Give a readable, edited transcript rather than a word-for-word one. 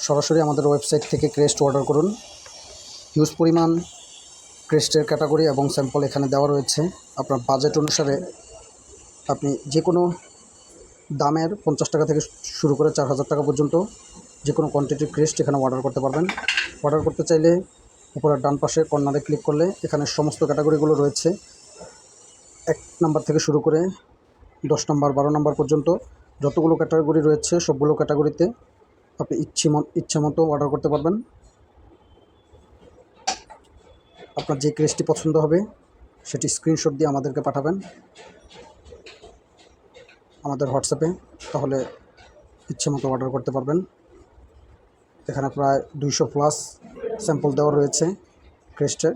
সরাসরি আমাদের ওয়েবসাইট থেকে ক্রেস্ট অর্ডার করুন। হিউজ পরিমাণ ক্রেস্টের ক্যাটাগরি এবং স্যাম্পল এখানে দেওয়া রয়েছে। আপনার বাজেট অনুসারে আপনি যে কোনো দামের 50 টাকা থেকে শুরু করে 4000 টাকা পর্যন্ত যে কোনো কোয়ান্টিটির ক্রেস্ট এখানে অর্ডার করতে পারবেন। অর্ডার করতে চাইলে উপরের ডান পাশে কর্নারে ক্লিক করলে এখানে সমস্ত ক্যাটাগরিগুলো রয়েছে। 1 নাম্বার থেকে শুরু করে 10 নাম্বার 12 নাম্বার পর্যন্ত যতগুলো ক্যাটাগরি রয়েছে সবগুলো ক্যাটাগরিতে আপনি ইচ্ছে মতো অর্ডার করতে পারবেন। আপনার যে ক্রেস্টটি পছন্দ হবে সেটি স্ক্রিনশট দিয়ে আমাদেরকে পাঠাবেন আমাদের হোয়াটসঅ্যাপে, তাহলে ইচ্ছে মতো অর্ডার করতে পারবেন। এখানে প্রায় 200+ স্যাম্পল দেওয়া রয়েছে ক্রেস্টের।